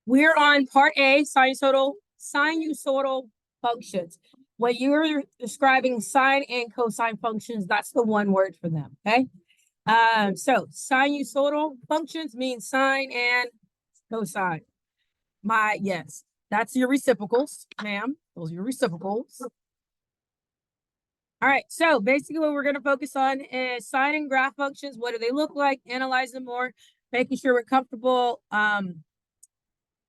We're on part A, sinusoidal functions. When you're describing sine and cosine functions, that's the one word for them, okay? So sinusoidal functions mean sine and cosine. Yes, that's your reciprocals, ma'am. Those are your reciprocals. All right, so basically what we're going to focus on is sine and graph functions. What do they look like? Analyze them more, making sure we're comfortable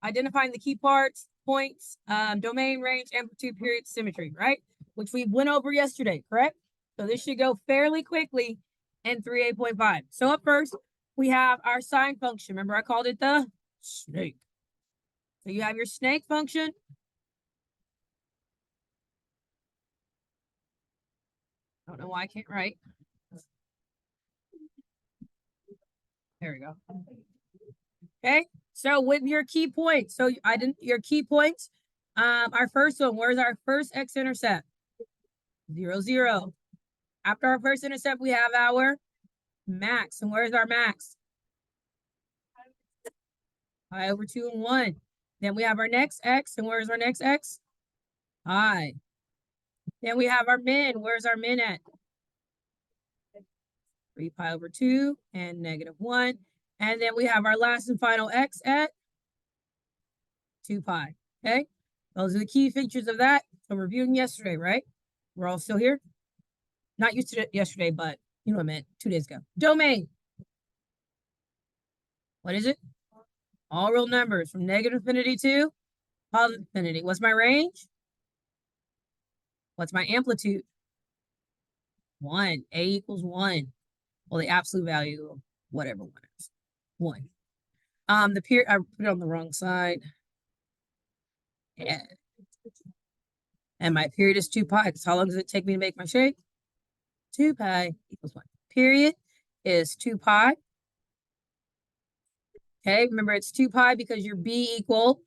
identifying the key parts, points, domain, range, amplitude, period, symmetry, right? Which we went over yesterday, correct? So this should go fairly quickly in 3A.5. So up first, we have our sine function. Remember I called it the snake. So you have your snake function. I don't know why I can't write. There we go. Okay, so with your key points, so your key points, our first one, where's our first x-intercept? 0, 0. After our first intercept, we have our max. And where's our max? Pi over 2 and 1. Then we have our next x. And where's our next x? Pi. Then we have our min. Where's our min at? 3 pi over 2 and -1. And then we have our last and final x at 2 pi. Okay? Those are the key features of that. So reviewing yesterday, right? We're all still here? Not used to it yesterday, but you know what I meant 2 days ago. Domain. What is it? All real numbers from -infinity to positive infinity. What's my range? What's my amplitude? 1. A equals 1. Well, the absolute value of whatever 1 is. 1. The period, I put it on the wrong side. Yeah. And my period is 2 pi. Because how long does it take me to make my shape? 2 pi equals 1. Period is 2 pi. Okay, remember it's 2 pi because your b equal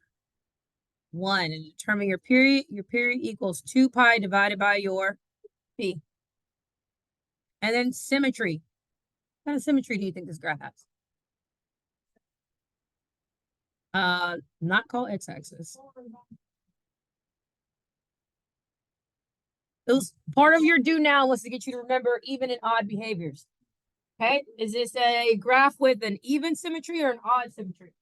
1. And to determine your period equals 2 pi divided by your b. And then symmetry. What kind of symmetry do you think this graph has? Not called x-axis. Those part of your do now was to get you to remember even and odd behaviors. Okay, is this a graph with an even symmetry or an odd symmetry?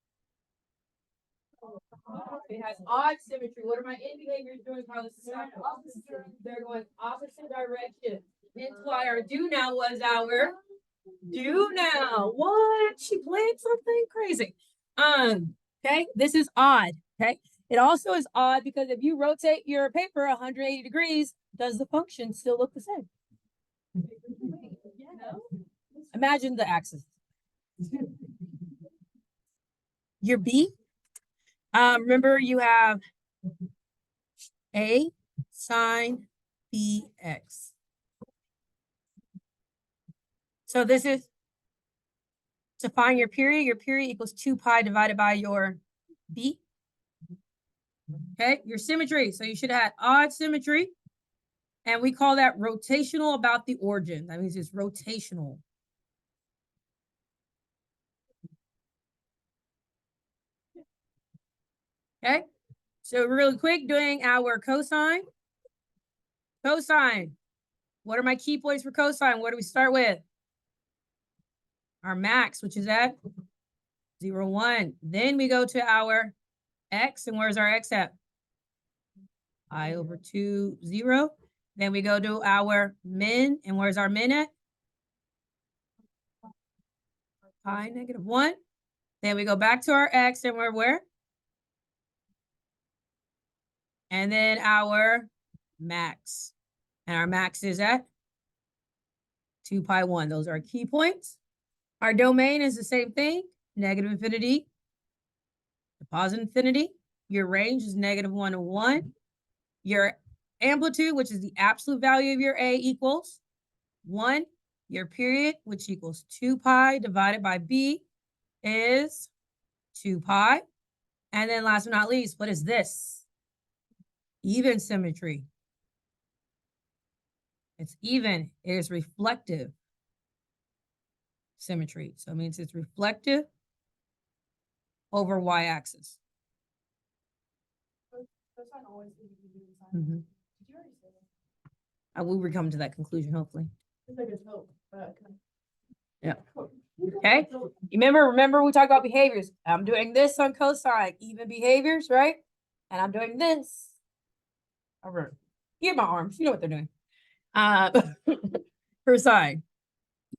It has odd symmetry. What are my end behaviors doing? They're going opposite direction. That's why our do now was our do now. What? She played something crazy. Okay, this is odd. Okay, it also is odd because if you rotate your paper 180 degrees, does the function still look the same? Imagine the axis. Your B. Remember you have A sine BX. So this is to find your period. Your period equals 2 pi divided by your B. Okay, your symmetry. So you should have odd symmetry. And we call that rotational about the origin. That means it's rotational. Okay, so really quick, doing our cosine. Cosine. What are my key points for cosine? What do we start with? Our max, which is at 0, 1. Then we go to our x, and where's our x at? I over 2, 0. Then we go to our min, and where's our min at? Pi -1. Then we go back to our x, and we're where? And then our max. And our max is at 2 pi 1. Those are our key points. Our domain is the same thing, -infinity to positive infinity. Your range is -1 to 1. Your amplitude, which is the absolute value of your A, equals 1. Your period, which equals 2 pi divided by B, is 2 pi. And then last but not least, what is this? Even symmetry. It's even. It is reflective symmetry. So it means it's reflective over y-axis. Mhm. We will come to that conclusion, hopefully. Yeah. Okay. Remember we talked about behaviors. I'm doing this on cosine, even behaviors, right? And I'm doing this. Over here, my arms. You know what they're doing. For sine.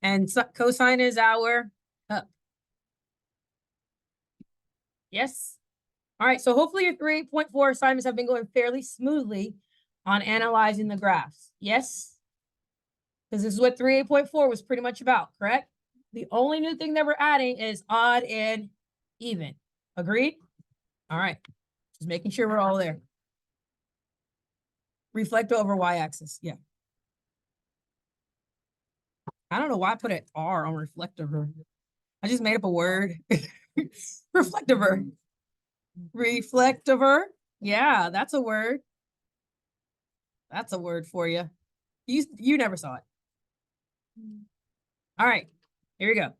And cosine is our up. Yes. All right. So hopefully your 3.4 assignments have been going fairly smoothly on analyzing the graphs. Yes. Because this is what 3A.4 was pretty much about, correct? The only new thing that we're adding is odd and even. Agreed? All right. Just making sure we're all there. Reflect over y-axis. Yeah. I don't know why I put an R on reflectiver. I just made up a word. Reflectiver. Reflectiver. Yeah, that's a word. That's a word for you. You never saw it. All right, here we go.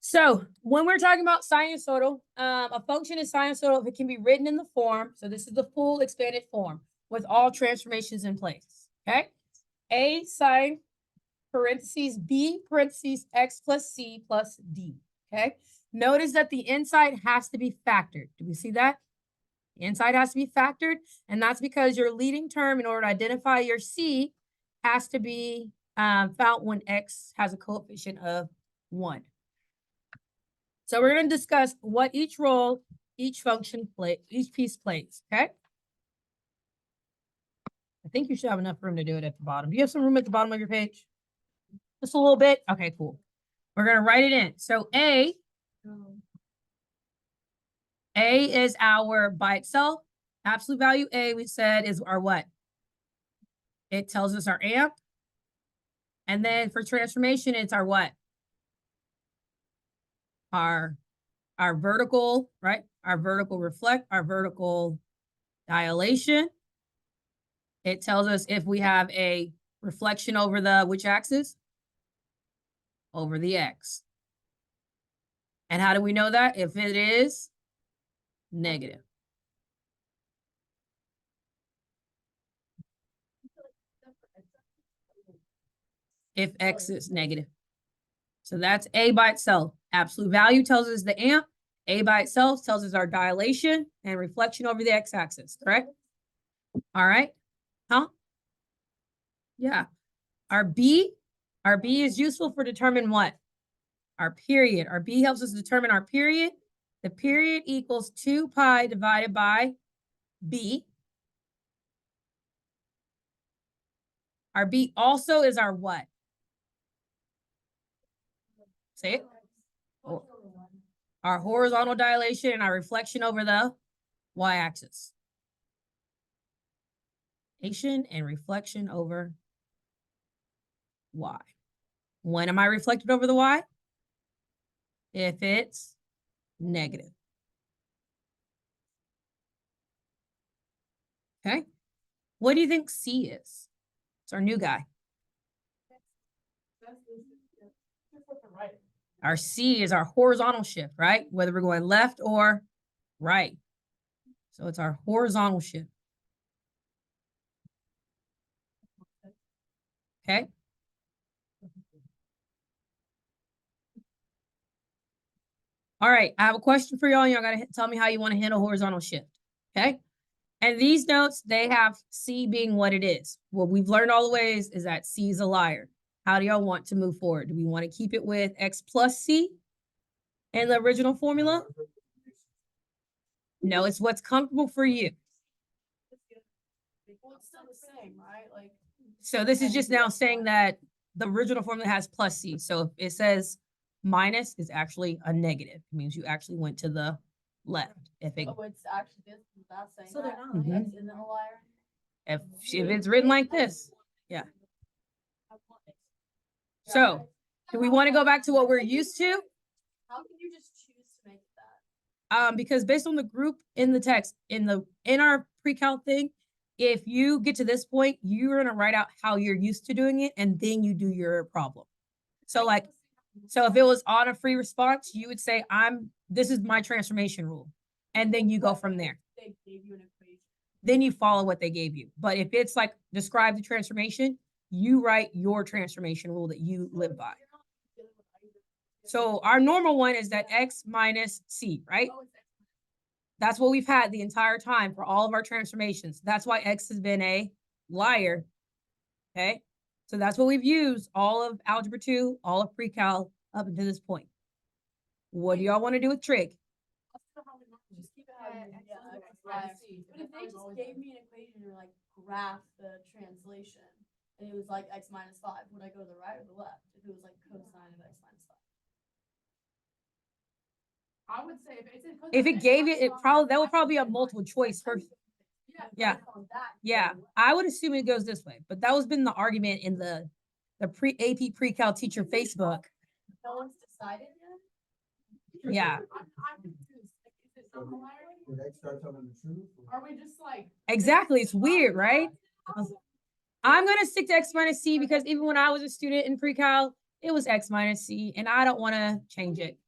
So when we're talking about sinusoidal, a function is sinusoidal if it can be written in the form. So this is the full expanded form with all transformations in place. Okay. A sine parentheses B parentheses X plus C plus D. Okay. Notice that the inside has to be factored. Do we see that? The inside has to be factored. And that's because your leading term, in order to identify your C, has to be found when X has a coefficient of 1. So we're going to discuss what each role, each function each piece plays, okay? I think you should have enough room to do it at the bottom. Do you have some room at the bottom of your page? Just a little bit? Okay, cool. We're going to write it in. So A is our by itself. Absolute value A, we said, is our what? It tells us our amp. And then for transformation, it's our what? Our vertical, right? Our vertical reflect, our vertical dilation. It tells us if we have a reflection over the which axis? Over the X. And how do we know that? If it is negative. If X is negative. So that's A by itself. Absolute value tells us the amp. A by itself tells us our dilation and reflection over the X-axis, correct? All right. Huh? Yeah. Our B is useful for determining what? Our period. Our B helps us determine our period. The period equals 2 pi divided by B. Our B also is our what? Say it. Our horizontal dilation and our reflection over the y-axis. And reflection over y. When am I reflected over the y? If it's negative. Okay. What do you think C is? It's our new guy. Our C is our horizontal shift, right? Whether we're going left or right. So it's our horizontal shift. Okay. All right. I have a question for y'all. Y'all got to tell me how you want to handle horizontal shift. Okay. And these notes, they have C being what it is. What we've learned all the ways is that C is a liar. How do y'all want to move forward? Do we want to keep it with X plus C in the original formula? No, it's what's comfortable for you. Well, it's still the same, right? Like, so this is just now saying that the original formula has plus C. So if it says minus, is actually a negative. It means you actually went to the left. If it, oh, it's actually this, not saying So they're that. not. Mhm. It's in the liar. if it's written like this. Yeah. So do we want to go back to what we're used to? How can you just choose to make that? Because based on the group in the text, in our pre-calc thing, if you get to this point, you're gonna write out how you're used to doing it, and then you do your problem. So like, so if it was on a free response, you would say, this is my transformation rule. And then you go from there. They gave you an equation. then you follow what they gave you. But if it's like describe the transformation, you write your transformation rule that you live by. So our normal one is that x minus c, right? That's what we've had the entire time for all of our transformations. That's why x has been a liar. Okay. So that's what we've used all of algebra 2, all of pre-cal up until this point. What do y'all want to do with trig? Just keep it how you- But if they just gave me an equation or like graph the translation, and it was like x minus 5, would I go to the right or the left? If it was like cosine of x minus 5. I would say If it gave it, that would probably be a multiple choice first. Yeah. based on that, Yeah, I would assume it goes this way, but that was been the argument in the AP pre-cal teacher Facebook. No one's decided yet. Yeah, I'm confused. Like, is it not hilarity? Would X start telling the truth? Are we just like? exactly. It's weird, right? I'm gonna stick to x minus c because even when I was a student in pre-cal, it was x minus c, and I don't want to change it.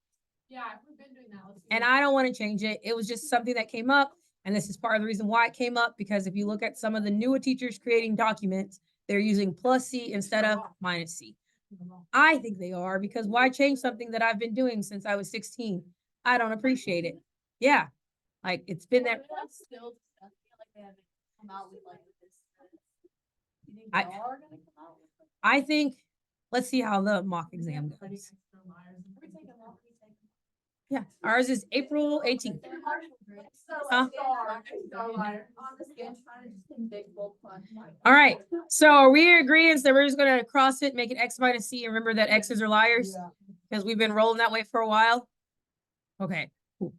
Yeah, if we've been doing that, let's do And it. I don't want to change it. It was just something that came up. And this is part of the reason why it came up, because if you look at some of the newer teachers creating documents, they're using plus C instead of minus C. I think they are, because why change something that I've been doing since I was 16? I don't appreciate it. Yeah. Like it's been there. They're still discussing it, like they haven't come out with like this. You think I- they are gonna come out with it? I think, let's see how the mock exam goes. We're taking off, we take Yeah. Ours is April 18th. Huh? All right. So are we in agreement that we're just going to cross it, make it x minus c, and remember that x's are liars? Because we've been rolling that way for a while. Okay. Cool.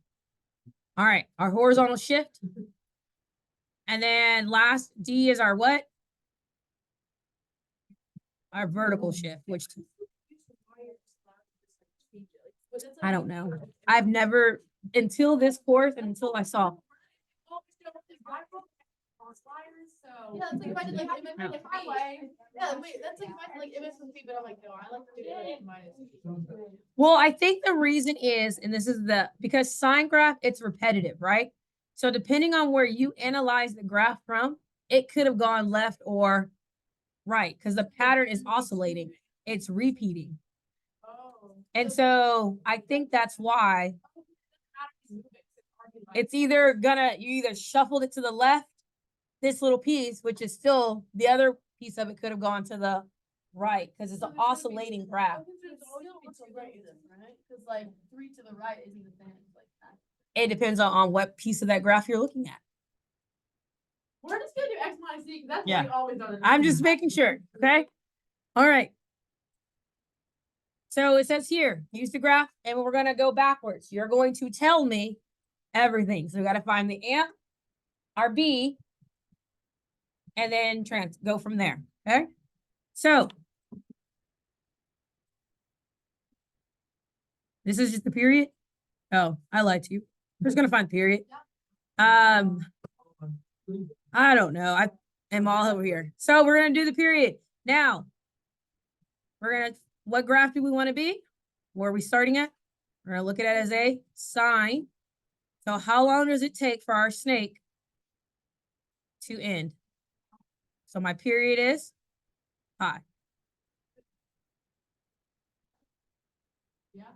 All right. Our horizontal shift. And then last D is our what? Our vertical shift, which I don't know. I've never, until this course and until I saw. Yeah, that's like if I did like image with me. Yeah, wait, that's like if I did like image with me, but I'm like, no, I like to do it like minus. Well, I think the reason is, and this is because sine graph, it's repetitive, right? So depending on where you analyze the graph from, it could have gone left or right, because the pattern is oscillating. It's repeating. And so I think that's why it's either you either shuffled it to the left, this little piece, which is still the other piece of it could have gone to the right, because it's an oscillating graph. Because like 3 to the right isn't the same as like that. It depends on what piece of that graph you're looking at. We're just gonna do X minus C, 'cause that's Yeah. what we always done. I'm just making sure, okay? All right. So it says here, use the graph, and we're gonna go backwards. You're going to tell me everything. So we gotta find the amp, our B, and then go from there, okay? So this is just the period. Oh, I lied to you. We're just gonna find period. I don't know. I am all over here. So we're gonna do the period. Now, what graph do we want to be? Where are we starting at? We're gonna look at it as a sine. So how long does it take for our snake to end? So my period is pi.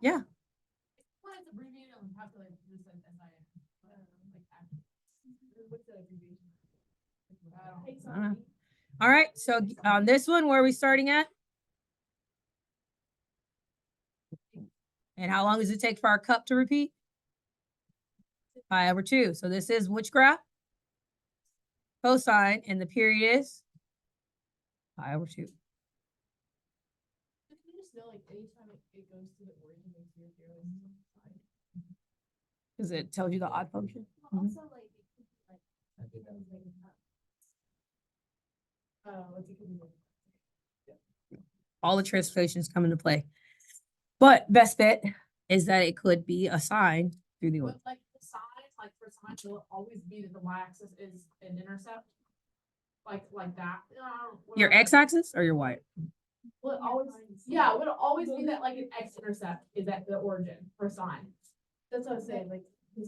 Yeah. When it's abbreviated, I'll have to like just like SIN. What's the abbreviation? I don't know. All right. So on this one, where are we starting at? And how long does it take for our cup to repeat? Pi over 2. So this is which graph? Cosine, and the period is pi over 2. Can you just know like anytime it goes to the origin of 0, 0 is sine? Because it tells you the odd function. But also like it could be like What's it gonna be? All the translations come into play. But best bet is that it could be a sine through the order. But like the size, like for sine, will it always be that the y-axis is an intercept? Like that? Your x-axis or your y? Will it always, yeah, would it always be that like an x-intercept is at the origin for sine? that's what I was saying, like.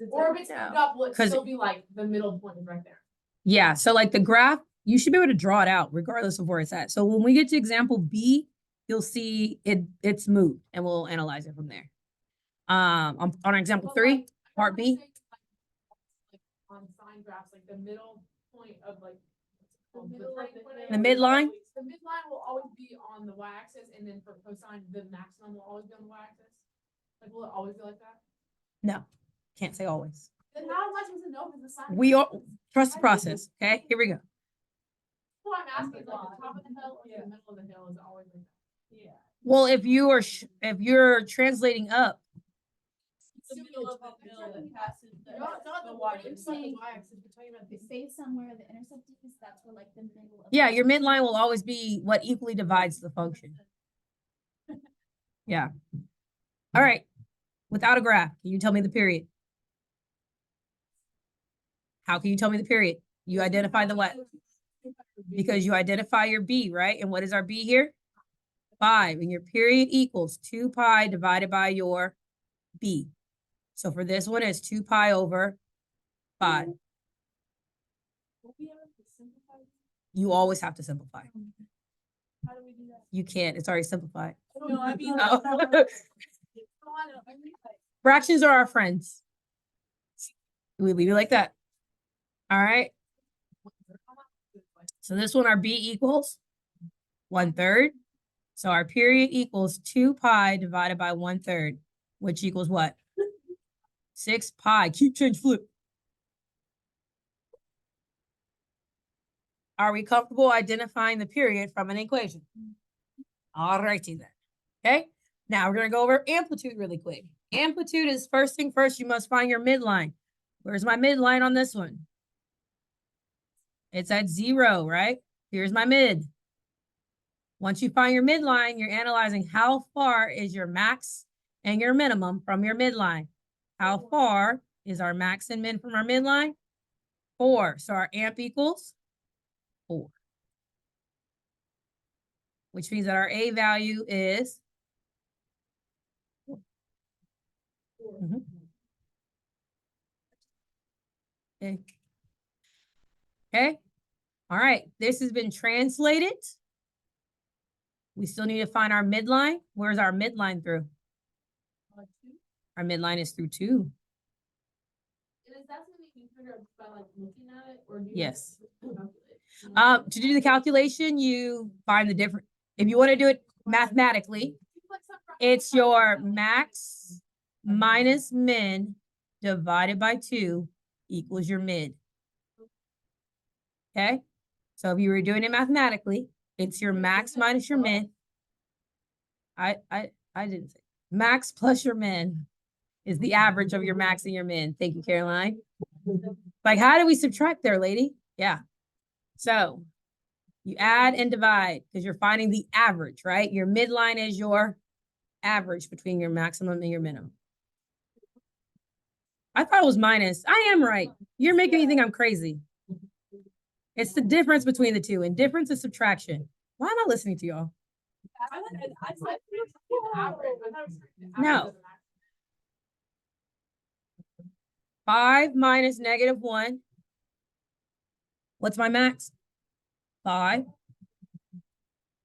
Or if it's moved up, will it 'Cause- still be like the middle point is right there? Yeah, so like the graph, you should be able to draw it out regardless of where it's at. So when we get to example B, you'll see it's moved and we'll analyze it from there. On example But, three, like, I part wanna B. say, like, on sign graphs, like the middle point of like. what's it called? middle of The midline? The midline will always be on the y-axis, and then for cosine, the maximum will always be on the y-axis. Like, will it always be like that? No, can't say always. Then how am I supposed to know if it's a sign? We all trust the process. Okay, here we go. What I'm asking is like the top of the hill or the middle of the hill is always like that. Yeah. Well, if you're translating up, The middle of the hill that passes the. Not the water. y, not the y-axis, we're talking about the. Say somewhere the intercept is, that's where like the middle of. yeah, your midline will always be what equally divides the function. Yeah. All right. Without a graph, can you tell me the period? How can you tell me the period? You identify the what? Because you identify your B, right? And what is our B here? 5. And your period equals 2 pi divided by your B. So for this one, it's 2 pi over 5. You always have to simplify. How do we do that? You can't. It's already simplified. No, I mean. Oh. Fractions are our friends. We leave it like that. All right. So this one, our B equals 1/3. So our period equals 2 pi divided by 1/3, which equals what? 6 pi. Keep, change, flip. Are we comfortable identifying the period from an equation? All righty then. Okay. Now we're going to go over amplitude really quick. Amplitude is first thing first, you must find your midline. Where's my midline on this one? It's at 0, right? Here's my mid. Once you find your midline, you're analyzing how far is your max and your minimum from your midline. How far is our max and min from our midline? 4. So our amp equals 4. Which means that our A value is 4. Okay. Okay. All right. This has been translated. We still need to find our midline. Where's our midline through? Our midline is through 2. And is that something you figure out by like looking at it, or do you? Yes. Calculate? To do the calculation, you find the difference. If you want to do it mathematically, it's your max minus min divided by 2 equals your mid. Okay? So if you were doing it mathematically, it's your max minus your min. I didn't say. Max plus your min is the average of your max and your min. Thank you, Caroline. Like, how do we subtract there, lady? Yeah. So you add and divide because you're finding the average, right? Your midline is your average between your maximum and your minimum. I thought it was minus. I am right. You're making me think I'm crazy. It's the difference between the two, and difference is subtraction. Why am I listening to y'all? No. 5 minus -1. What's my max? 5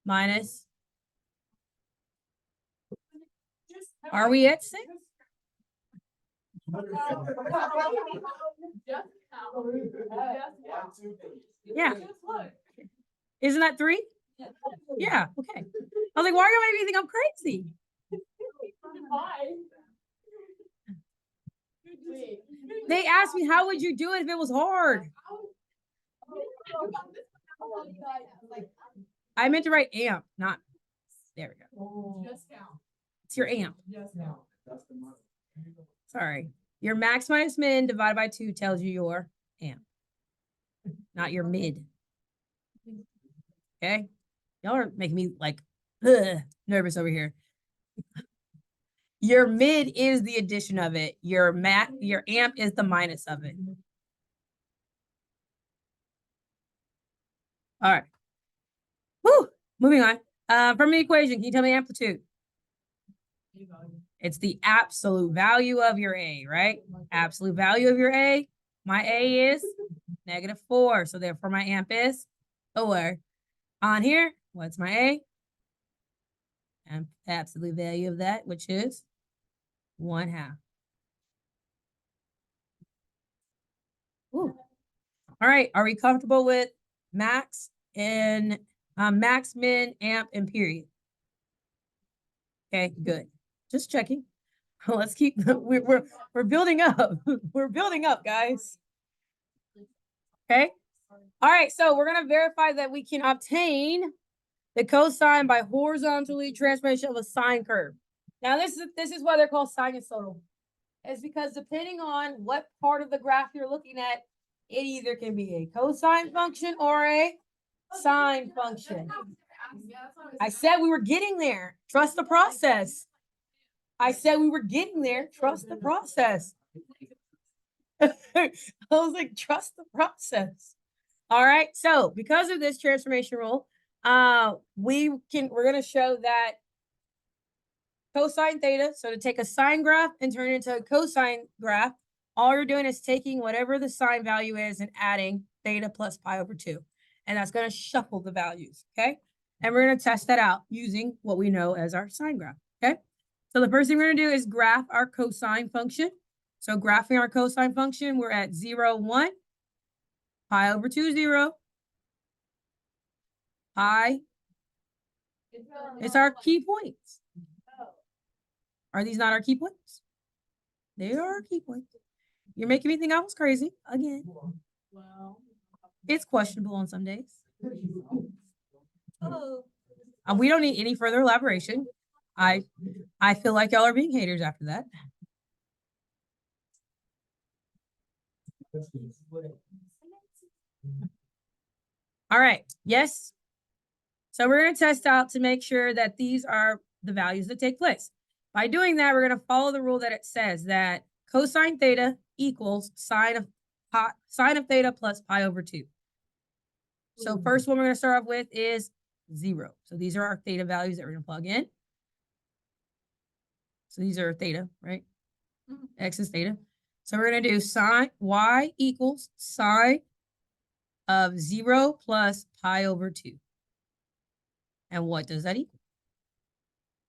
minus. Are we at 6? Yeah. Isn't that 3? Yeah. Okay. I was like, why are you making me think I'm crazy? They asked me, how would you do it if it was hard? I meant to write amp, not. There we go. Just count. It's your amp. Just count. Sorry. Your max minus min divided by 2 tells you your amp, not your mid. Okay? Y'all are making me like nervous over here. Your mid is the addition of it. Your amp is the minus of it. All right. Whew. Moving on. From the equation, can you tell me amplitude? It's the absolute value of your A, right? Absolute value of your A. My A is -4. So therefore my amp is 4. On here, what's my A? And absolute value of that, which is 1/2. Ooh. All right, are we comfortable with max and max, min, amp, and period? Okay, good. Just checking. Let's keep. We're building up. We're building up, guys. Okay. All right. So we're gonna verify that we can obtain the cosine by horizontally transformation of a sine curve. Now this is why they're called sinusoidal. It's because depending on what part of the graph you're looking at, it either can be a cosine function or a sine function. I said we were getting there. Trust the process. I said we were getting there. Trust the process. I was like, trust the process. All right. So because of this transformation rule, we're going to show that cosine theta. So to take a sine graph and turn it into a cosine graph, all you're doing is taking whatever the sine value is and adding theta plus pi over 2. And that's going to shuffle the values. Okay. And we're going to test that out using what we know as our sine graph. Okay. So the first thing we're going to do is graph our cosine function. So graphing our cosine function, we're at 0, 1, pi over 2, 0, pi. It's our key points. Are these not our key points? They are our key points. You're making me think I was crazy again. Well, It's questionable on some days. We don't need any further elaboration. I feel like y'all are being haters after that. All right. Yes. So we're going to test out to make sure that these are the values that take place. By doing that, we're going to follow the rule that it says that cosine theta equals sine of theta plus pi over 2. So first one we're going to start off with is 0. So these are our theta values that we're going to plug in. So these are theta, right? X is theta. So we're going to do sine y equals sine of 0 plus pi over 2. And what does that equal?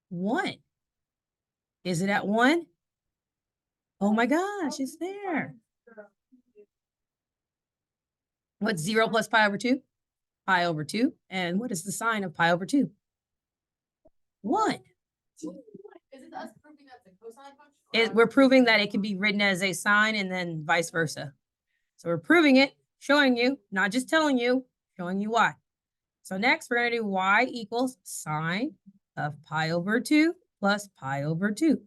1. Is it at 1? Oh my gosh, it's there. What's 0 plus pi over 2? Pi over 2. And what is the sine of pi over 2? 1. Is it us proving that's a cosine function? We're proving that it can be written as a sine and then vice versa. So we're proving it, showing you, not just telling you, showing you why. So next, we're going to do y equals sine of pi over 2 plus pi over 2.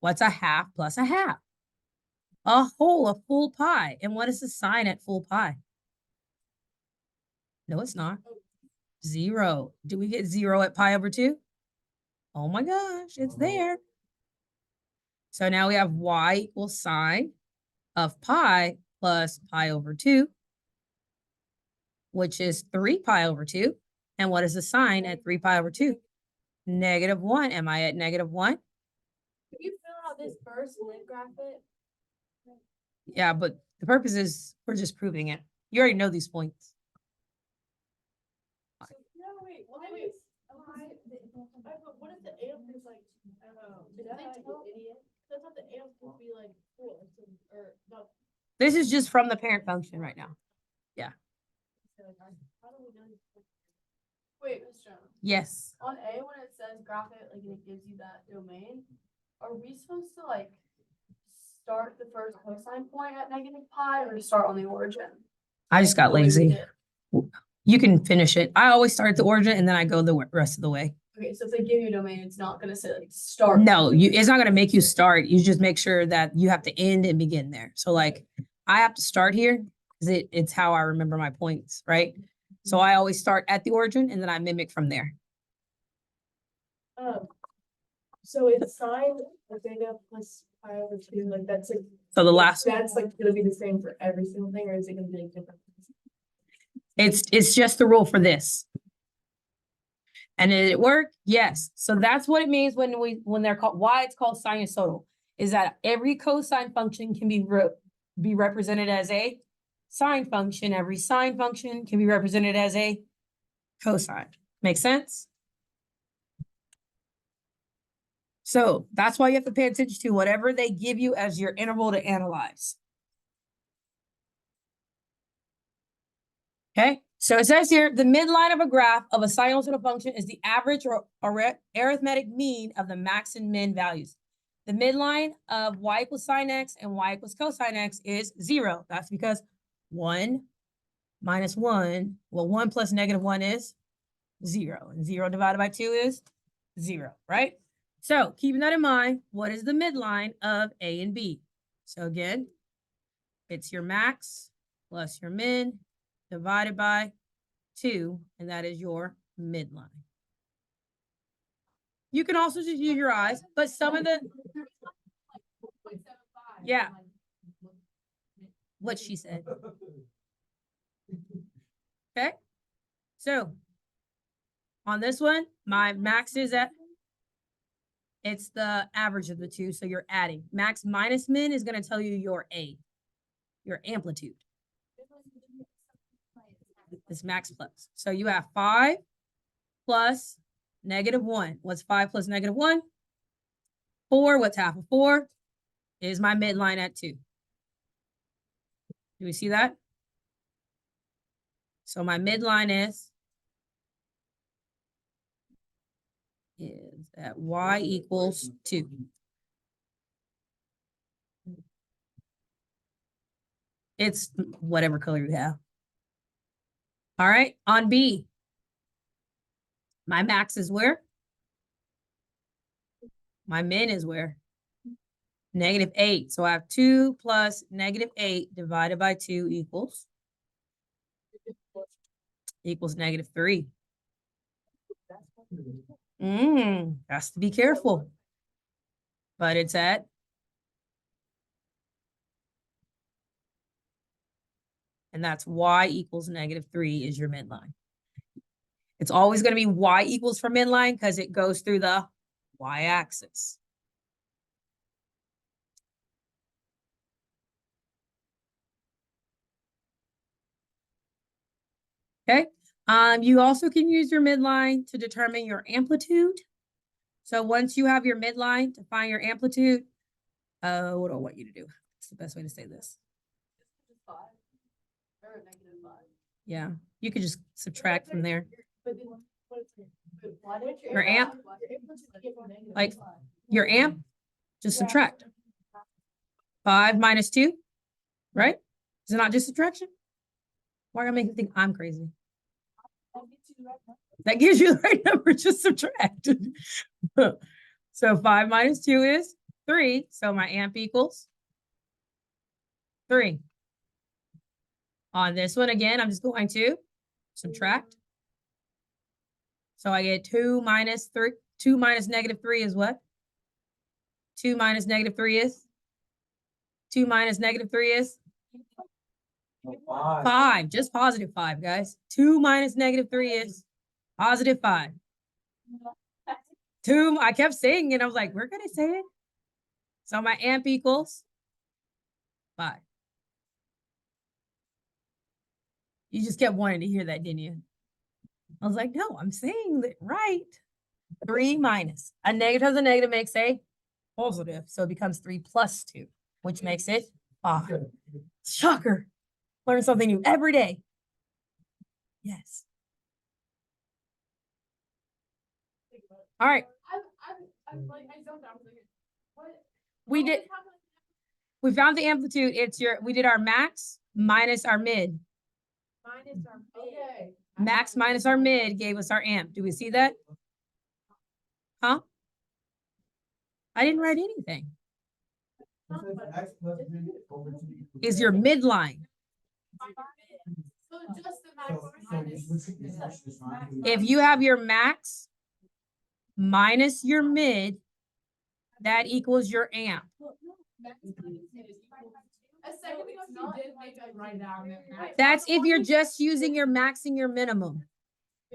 What's a half plus a half? A whole, a full pi. And what is the sine at full pi? No, it's not. 0. Do we get 0 at pi over 2? Oh my gosh, it's there. So now we have y equals sine of pi plus pi over 2, which is 3 pi over 2. And what is the sine at 3 pi over 2? -1. Am I at -1? Can you fill out this first and then graph it? Yeah, but the purpose is we're just proving it. You already know these points. No, wait, well, wait. But what if the amp is like, did I like an idiot? I thought the amp would be like 4, or not. This is just from the parent function right now. How do we know this? Wait, Ms. Jones. Yes. On A, when it says graph it, like, and it gives you that domain, are we supposed to, like, start the first cosine point at -pi or start on the origin? I just got The way we lazy. did? You can finish it. I always start at the origin and then I go the rest of the way. Okay, so if they give you a domain, it's not gonna say like start. No, it's not going to make you start. You just make sure that you have to end and begin there. So like I have to start here because it's how I remember my points, right? So I always start at the origin and then I mimic from there. So it's sine of theta plus pi over 2, like that's like. So the last, That's like gonna be the same for every single thing, or is it gonna be like different? it's just the rule for this. And did it work? Yes. So that's what it means when they're called, why it's called sinusoidal, is that every cosine function can be represented as a sine function, every sine function can be represented as a cosine. Make sense? So that's why you have to pay attention to whatever they give you as your interval to analyze. Okay, so it says here, the midline of a graph of a sinusoidal function is the average or arithmetic mean of the max and min values. The midline of y equals sine x and y equals cosine x is 0. That's because 1 minus 1, well, 1 plus -1 is 0. And 0 divided by 2 is 0, right? So keeping that in mind, what is the midline of A and B? So again, it's your max plus your min divided by 2, and that is your midline. You can also just use your eyes, but some of the, yeah, what she said. Okay, so on this one, my max is at, it's the average of the two, so you're adding. Max minus min is going to tell you your A, your amplitude. It's max plus. So you have 5 plus -1. What's 5 plus -1? 4. What's half of 4? Is my midline at 2. Do we see that? So my midline is at y equals 2. It's whatever color you have. All right, on B, my max is where? My min is where? -8. So I have 2 plus -8 divided by 2 equals -3. Has to be careful. But it's at and that's y equals -3 is your midline. It's always going to be y equals for midline because it goes through the y-axis. Okay. You also can use your midline to determine your amplitude. So once you have your midline to find your amplitude, what do I want you to do? What's the best way to say this? 5 or -5. Yeah, you could just subtract from there. Your Your amp, like your amp, just subtract. 5 minus 2, right? Is it not just subtraction? Why are you making me think I'm crazy? That gives you the right number, just subtract. So 5 minus 2 is 3. So my amp equals 3. On this one, again, I'm just going to subtract. So I get 2 minus 3. 2 minus -3 is what? 2 minus -3 is? 2 minus -3 is? 5. Just +5, guys. 2 minus -3 is +5. 2, I kept saying it. I was like, where can I say it? So my amp equals 5. You just kept wanting to hear that, didn't you? I was like, no, I'm saying that right. 3 minus. A negative times a negative makes a positive. So it becomes 3 plus 2, which makes it 5. Shocker. Learn something new every day. Yes. All right. I'm like, I zoned out. I was like, what? We did. We found the amplitude. It's your, we did our max minus our mid. Minus our mid. Max minus our mid gave us our amp. Do we see that? Huh? I didn't write anything. Is your midline. So just the max minus. If you have your max minus your mid, that equals your amp. A second ago, you did make us write down that max. That's if you're just using your max and your minimum.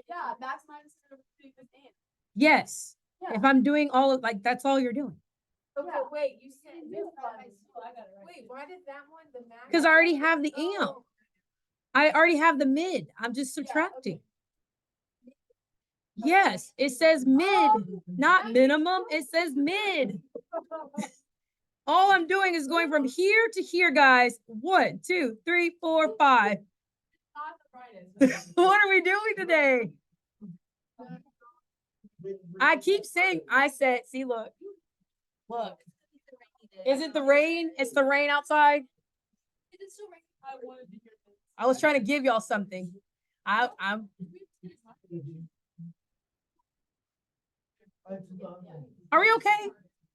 Yeah, max minus equals amp. Yes. Yeah. If I'm doing all of, like, that's all you're doing. Okay, wait, you said. Wait, why did that one, the max? Because I already have the amp. I already have the mid. I'm just subtracting. Yes, it says mid, not minimum. It says mid. All I'm doing is going from here to here, guys. 1, 2, 3, 4, 5. Not the brightest. What are we doing today? I keep saying, I said, see, look. Look. Is it the rain? It's the rain outside. I wanted to hear this. I was trying to give y'all something. I'm. Are we okay?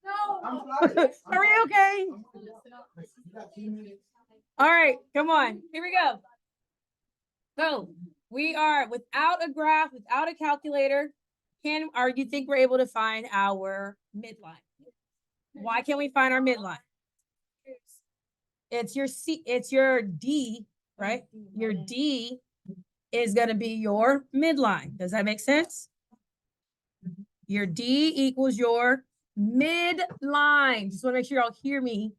No. Are we okay? All right, come on. Here we go. So we are without a graph, without a calculator. You think we're able to find our midline? Why can't we find our midline? It's your C, it's your D, right? Your D is going to be your midline. Does that make sense? Your D equals your midline. Just want to make sure y'all hear me.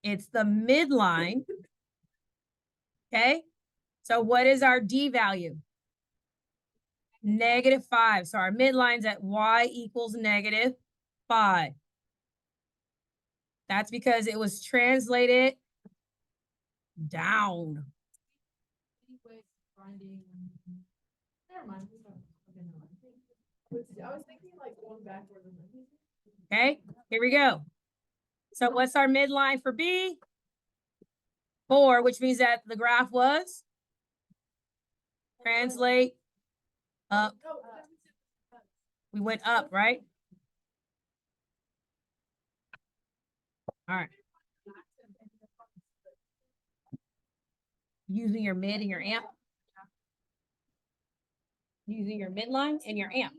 It's the midline. Okay. So what is our D value? -5. So our midline's at Y equals -5. That's because it was translated down. Never mind. I was thinking like going backwards. Okay, here we go. So what's our midline for B? 4, which means that the graph was translate up. We went up, right? All right. Using your mid and your amp. Using your midline and your amp.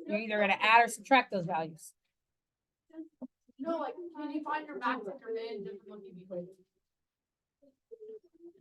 You're either going to add or subtract those values. No, like, can you find your max and your mid? Different looking equation?